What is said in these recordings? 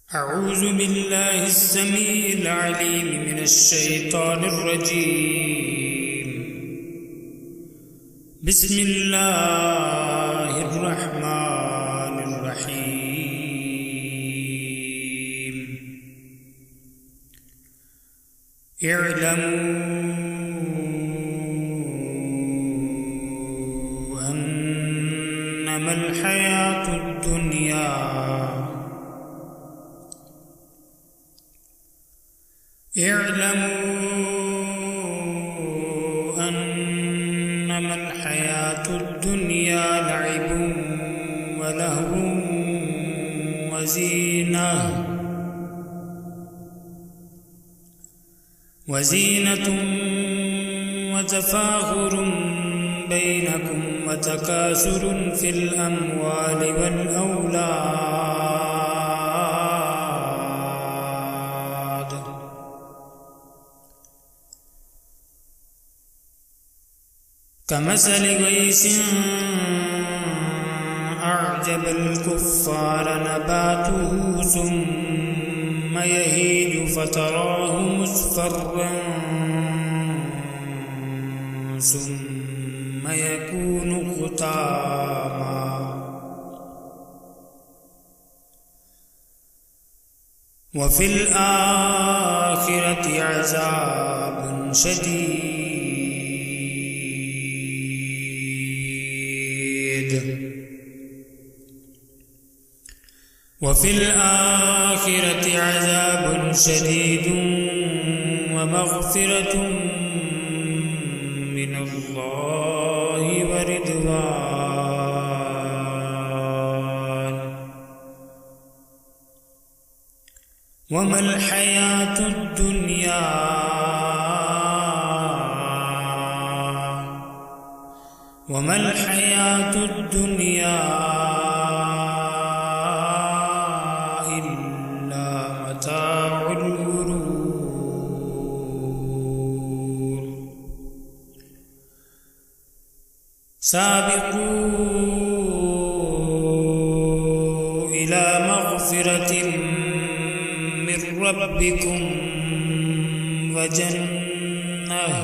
अऊज़ु बिल्लाहि अस्समीइल अलीम मिनश शैतानिर रजीम। बिस्मिल्लाहिर रहमानिर रहीम। इअलमू अन्नमल हयातुद दुनिया अन्नमल हयातुद दुनिया लइबुन व लहवुन व ज़ीनतुन व तफ़ाख़ुरुन बैनकुम व तकासुरुन फ़िल अम्वालि वल औलाद। कमसलि गैसिन अअजबल कुफ़्फ़ार नबातुहु सुम्मा यहीजु फ़तराहु मुस्फ़र्रन सुम्मा यकूनु हुतामा व फ़िल आख़िरति अज़ाबुन शदीद व फ़िल आख़िरति अज़ाबुन शदीदुन व मग़फ़िरतुन मिनल्लाहि व रिद्वान। वमल हयातुद दुनिया वमल हयातुद दुनिया इल्ला मताउल गुरूर। साबिक़ू इला मग़फ़िरतिन मिर रब्बिकुम व जन्नह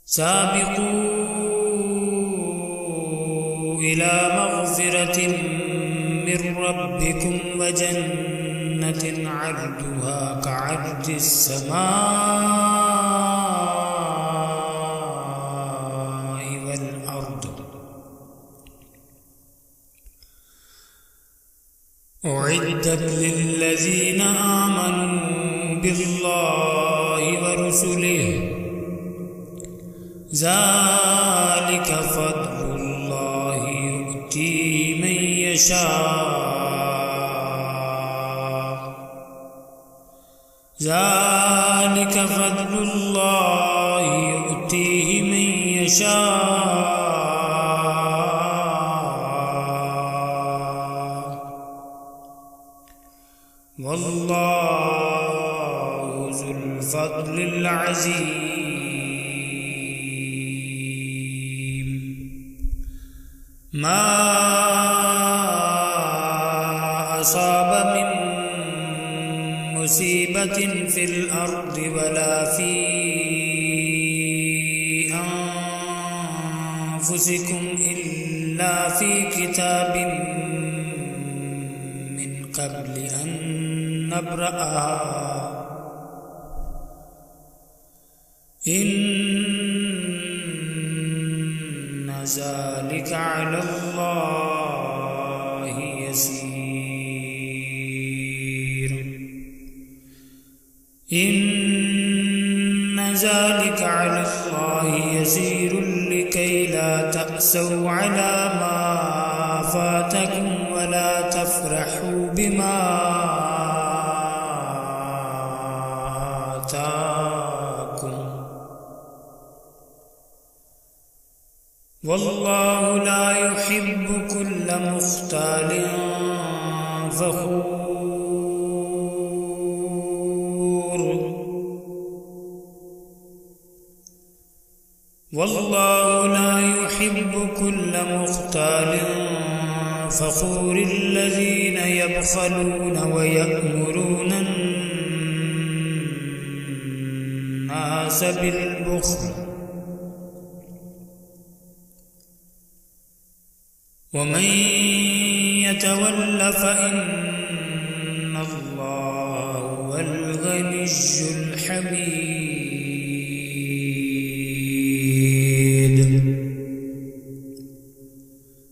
साबिक़ू इला मग़फ़िरतिन मिर रब्बिकुम व जन्नतिन अर्दुहा कअर्दिस समाई वल अर्द उइद्दत लिल्लज़ीना आमनू बिल्लाहि व रुसुलिहि ज़ालिक फ़द्लुल्लाहि यु'तीहि मन यशा ज़ालिक फ़द्लुल्लाहि यु'तीहि मन यशा वल्लाहु ज़ुल फ़द्लिल अज़ीम। मा असाब मिन मुसीबतिन फ़िल अर्दि वला फ़ी अन्फ़ुसिकुम इल्ला फ़ी किताबिन मिन क़ब्लि अन नब्रअहा इन्न ज़ालिका अलल्लाहि यसीर। इन्न ज़ालिका अलल्लाहि यसीर लिकै ला तअसौ अला मा फ़ातकुम वला तफ़रहू बिमा आताकुम वल्लाहु ला युहिब्बु कुल्ल मुख्तालिन फ़ख़ूर। वल्लाहु ला युहिब्बु कुल्ल मुख्तालिन فخور الذين يبخلون ويأمرون الناس بالبخل ومن يتول فإن الله هو الغني الحميد.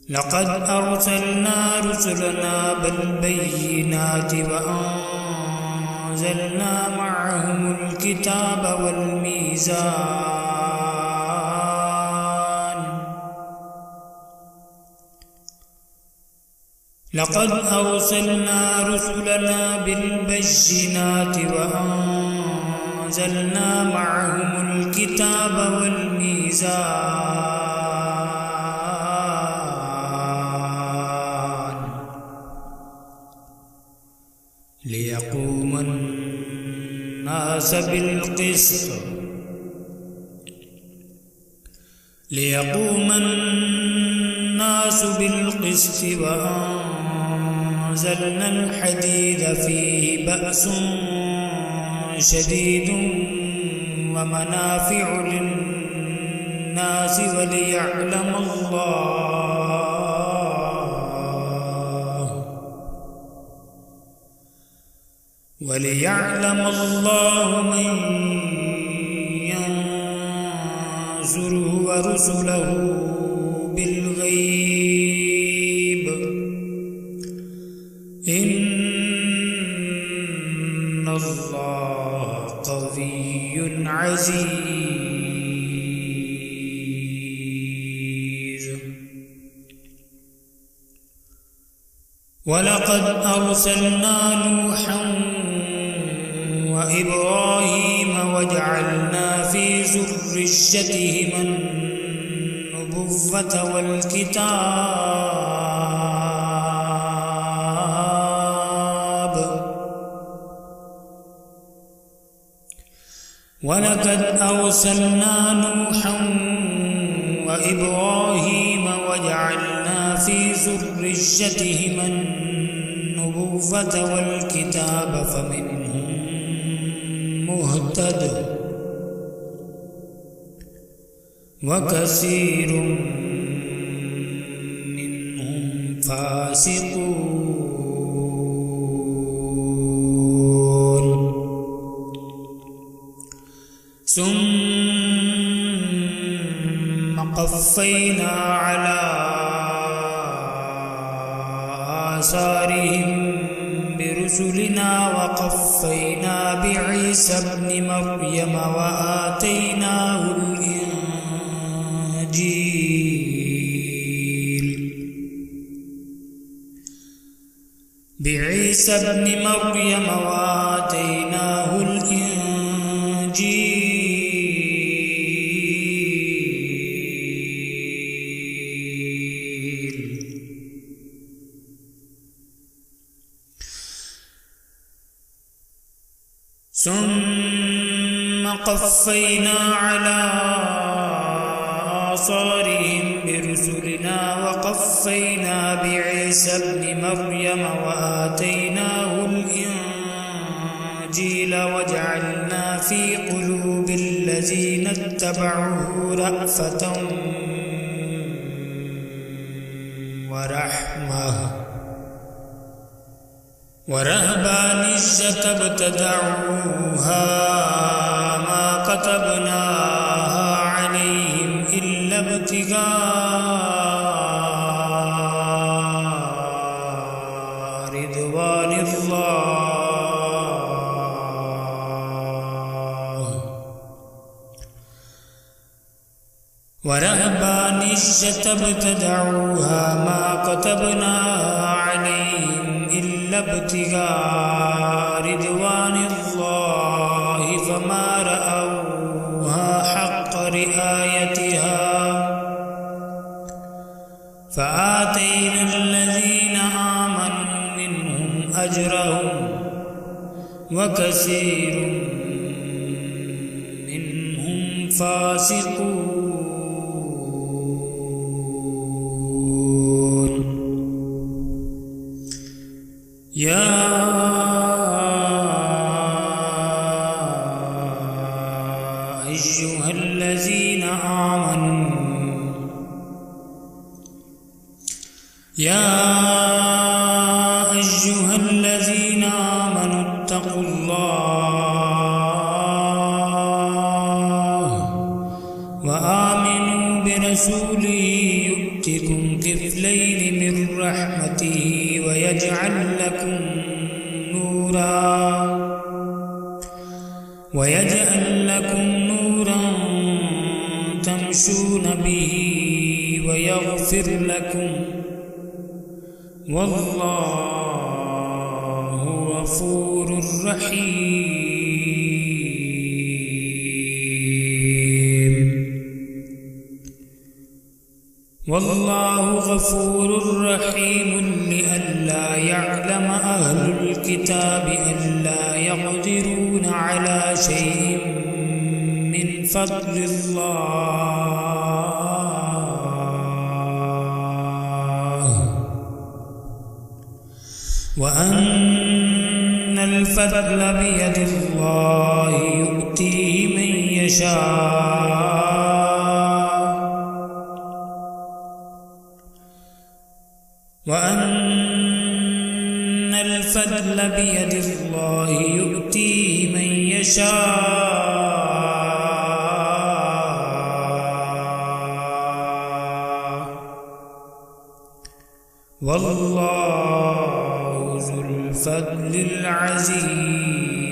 لقد أرسلنا رسلنا بالبينات وأنزلنا معهم الكتاب والميزان لقد أرسلنا رسلنا بالبينات وأنزلنا معهم الكتاب والميزان ليقوم الناس بالقسط وأنزلنا الحديد فيه بأس شديد ومنافع للناس وليعلم الله من ينصره ورسله بالغيب إن الله قوي عزيز. ولقد أرسلنا نوحا وإبراهيم وجعلنا في ذريتهما النبوة والكتاب ولقد أرسلنا نوحا وإبراهيم وجعلنا في ذريتهما النبوة والكتاب فمنهم مهتد وكثير منهم فاسقون. ثم قفينا على آثارهم برسلنا وقفينا بعيسى ابن مريم وآتيناه الإنجيل ثم قفينا على آثارهم برسلنا وقفينا بعيسى ابن مريم وآتيناه الإنجيل وجعلنا في قلوب الذين اتبعوه رأفة ورحمة ورهبانية ابتدعوها ما كتبناها عليهم إلا ابتغاء رضوان الله ورهبانية ابتدعوها ما كتبناها عليهم إلا ابتغاء رضوان الله فما رأوها حق رعايتها فآتينا الذين آمنوا منهم أجرهم وكثير منهم فاسقون. या अय्युहल्लज़ीना आमनू या अय्युहल्लज़ीना आमनू इत्तक़ुल्लाह व आमिनू बिरसूलिही यु'तिकुम किफ़्लैनि मिन रहमतिही व यजअल लकुम नूरन तमशून बिही व यग़फिर लकुम वल्लाहु गफूरुर रहीम। वल्लाहु गफूरुर रहीम लिअल्ला यअलम अहलुल किताबि अल्ला यक़दिरून अला शैइन मिन फ़ज़लिल्लाह व अन्नल फ़ज़्ल बियदिल्लाहि यु'तीहि मन यशा व अन्नल फ़ज़्ल बियदिल्लाहि यु'तीहि मन यशा वल्लाहु ज़ुल फ़ज़्लिल अज़ीम।